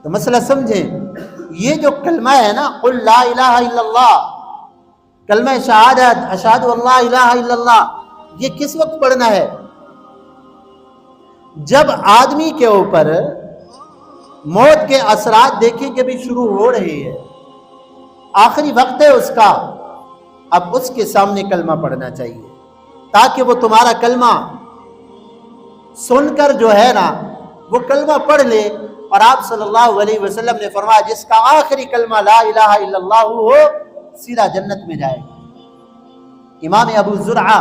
تو مسئلہ سمجھیں، یہ جو کلمہ ہے نا، قل لا الہ الا اللہ، کلمہ شہادت اشہد ان لا الہ الا اللہ، یہ کس وقت پڑھنا ہے؟ جب آدمی کے اوپر موت کے اثرات دیکھیں کہ بھی شروع ہو رہی ہے، آخری وقت ہے اس کا، اب اس کے سامنے کلمہ پڑھنا چاہیے تاکہ وہ تمہارا کلمہ سن کر جو ہے نا وہ کلمہ پڑھ لے۔ اور آپ صلی اللہ علیہ وسلم نے فرمایا جس کا آخری کلمہ لا الہ الا اللہ ہو سیدھا جنت میں جائے گا۔ امام ابو زرعہ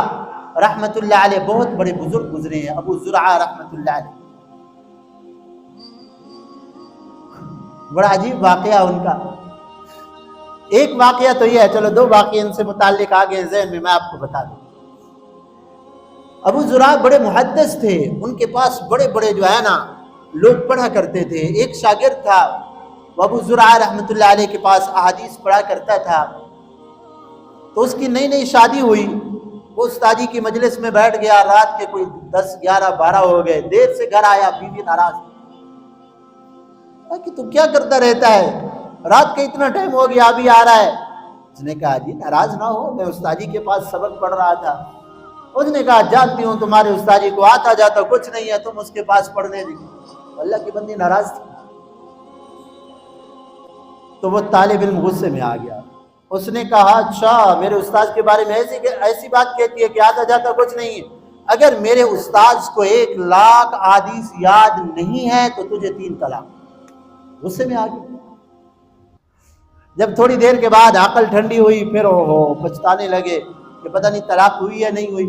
رحمت اللہ علیہ بہت بڑے بزرگ گزرے ہیں، ابو زرعہ رحمت اللہ علیہ، بڑا عجیب واقعہ ان کا۔ ایک واقعہ تو یہ ہے، چلو دو واقعے ان سے متعلق آگے ذہن میں آپ کو بتا دوں۔ ابو زرعہ بڑے محدث تھے، ان کے پاس بڑے بڑے جو ہے نا لوگ پڑھا کرتے تھے۔ ایک شاگرد تھا، وہ ابو زرعہ رحمت اللہ علیہ کے پاس احادیث پڑھا کرتا تھا، تو اس کی نئی نئی شادی ہوئی، وہ استادی کی مجلس میں بیٹھ گیا، رات کے کوئی 10 11 12 ہو گئے، دیر سے گھر آیا، بیوی ناراض کہ تو کیا کرتا رہتا ہے، رات کا اتنا ٹائم ہو گیا ابھی آ رہا ہے۔ اس نے کہا جی ناراض نہ ہو، میں استادی کے پاس سبق پڑھ رہا تھا۔ اس نے کہا جانتی ہوں تمہارے استادی کو آتا جاتا کچھ نہیں ہے، تم اس کے پاس پڑھنے دی۔ اللہ کی بندی ناراض تھی، تو وہ طالب علم غصے میں آ گیا۔ اس نے کہا اچھا میرے استاد کے بارے میں ایسی بات کہتی ہے کہ آتا جاتا کچھ نہیں ہے، اگر میرے استاد کو 1,00,000 احادیث یاد نہیں ہے تو تجھے 3 طلاق۔ غصے میں آ گیا۔ جب تھوڑی دیر کے بعد عقل ٹھنڈی ہوئی، پھر پچھتانے لگے کہ پتہ نہیں طلاق ہوئی یا نہیں ہوئی۔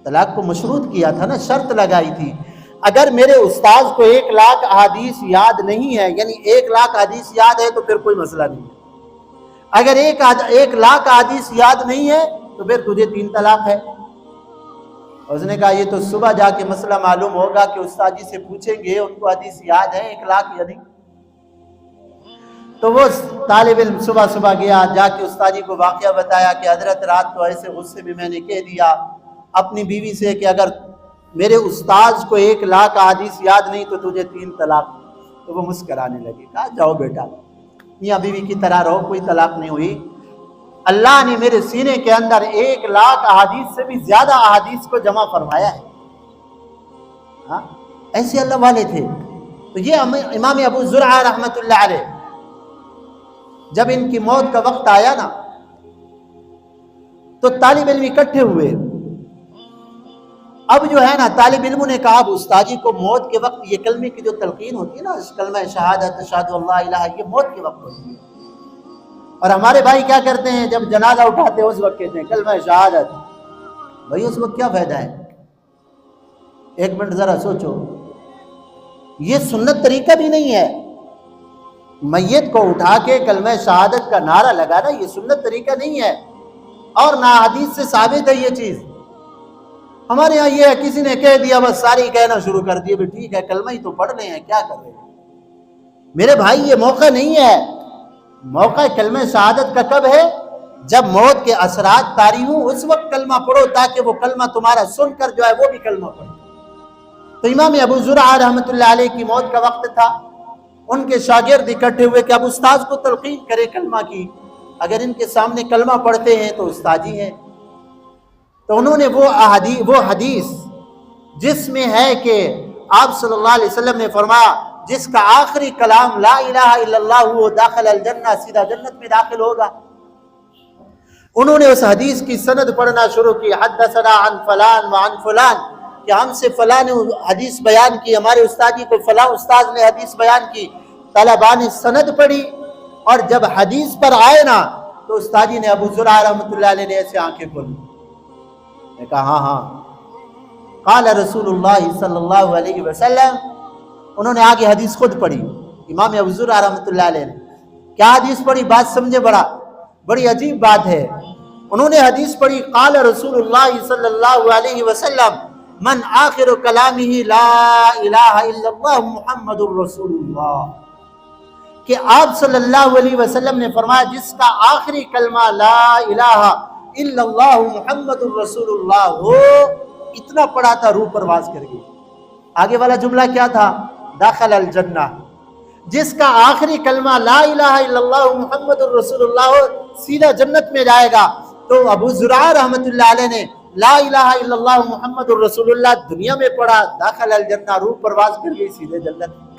طلاق کو مشروط کیا تھا نا، شرط لگائی تھی، اگر میرے استاذ کو 1,00,000 احادیث یاد نہیں ہے، یعنی 1,00,000 احادیث یاد ہے تو پھر کوئی مسئلہ نہیں ہے، اگر 1,00,000 احادیث یاد نہیں ہے تو پھر تجھے 3 طلاق ہے۔ اس نے کہا یہ تو صبح جا کے مسئلہ معلوم ہوگا کہ استاد جی سے پوچھیں گے ان کو حدیث یاد ہے 1,00,000 یا نہیں۔ تو وہ طالب علم صبح گیا، جا کے استاد جی کو واقعہ بتایا کہ حضرت رات تو ایسے غصے میں نے کہہ دیا اپنی بیوی سے کہ اگر میرے استاذ کو 1,00,000 احادیث یاد نہیں تو تجھے 3 طلاق۔ تو وہ مسکرانے لگے، کہا جاؤ بیٹا میاں بیوی کی طرح رہو، کوئی طلاق نہیں ہوئی، اللہ نے میرے سینے کے اندر 1,00,000 احادیث سے بھی زیادہ احادیث کو جمع فرمایا ہے۔ ہاں ایسے اللہ والے تھے۔ تو یہ امام ابو زرعہ رحمت اللہ علیہ، جب ان کی موت کا وقت آیا نا تو طالب علم اکٹھے ہوئے۔ اب جو ہے نا طالب علموں نے کہا اب استاد جی کو موت کے وقت یہ کلمے کی جو تلقین ہوتی ہے نا، کلمہ شہادت اشہد ان لا الہ، یہ موت کے وقت ہوتی ہے۔ اور ہمارے بھائی کیا کرتے ہیں جب جنازہ اٹھاتے ہیں اس وقت کہتے ہیں کلمہ شہادت۔ بھائی اس وقت کیا فائدہ ہے؟ ایک منٹ ذرا سوچو، یہ سنت طریقہ بھی نہیں ہے۔ میت کو اٹھا کے کلمہ شہادت کا نعرہ لگانا یہ سنت طریقہ نہیں ہے، اور نہ حدیث سے ثابت ہے یہ چیز۔ ہمارے ہاں یہ ہے کسی نے کہہ دیا بس ساری کہنا شروع کر دیے، بھی ٹھیک ہے کلمہ ہی تو پڑھ رہے ہیں، کیا کر رہے ہیں؟ میرے بھائی یہ موقع نہیں ہے۔ موقع کلمہ شہادت کا کب ہے؟ جب موت کے اثرات طاری ہوں، اس وقت کلمہ پڑھو تاکہ وہ کلمہ تمہارا سن کر جو ہے وہ بھی کلمہ پڑھو۔ تو امام ابو زرعہ رحمت اللہ علیہ کی موت کا وقت تھا، ان کے شاگرد اکٹھے ہوئے کہ اب استاذ کو تلقین کرے کلمہ کی، اگر ان کے سامنے کلمہ پڑھتے ہیں تو استاد ہی ہیں۔ تو انہوں نے وہ حدیث جس میں ہے کہ آپ صلی اللہ علیہ وسلم نے فرمایا جس کا آخری کلام لا الہ الا اللہ ہو داخل الجنہ، سیدھا جنت میں داخل ہوگا، انہوں نے اس حدیث کی سند پڑھنا شروع کی، حدثنا عن فلان وعن فلان، کہ ہم سے فلاں نے حدیث بیان کی، ہمارے استاد جی کو فلاں استاد نے حدیث بیان کی۔ طلباء نے سند پڑھی، اور جب حدیث پر آئے نا تو استاد جی نے ابو زرعہ رحمۃ اللہ علیہ نے ایسے آنکھیں کھولی، نے کہا ہاں قال رسول اللہ صلی اللہ علیہ وسلم۔ انہوں نے آگے حدیث خود پڑھی، امام ابو زرعہ رحمۃ اللہ علیہ نے کیا حدیث پڑھی، بات سمجھے، بڑی عجیب بات ہے۔ انہوں نے حدیث پڑھی قال رسول اللہ صلی اللہ علیہ وسلم من آخر کلامہ لا الہ الا اللہ محمد الرسول اللہ، کہ آپ صلی اللہ علیہ وسلم نے فرمایا جس کا آخری کلمہ لا الہ الا اللہ محمد الرسول اللہ ہو، اتنا پڑھا تھا روح پرواز کر گئی۔ آگے والا جملہ کیا تھا؟ داخل الجنہ، جس کا آخری کلمہ لا الہ الا اللہ محمد الرسول اللہ ہو سیدھا جنت میں جائے گا۔ تو ابو زرعہ رحمۃ اللہ علیہ نے لا الہ الا اللہ محمد الرسول اللہ دنیا میں پڑھا، داخل الجنہ، روح پرواز کر گئی سیدھے جنت میں۔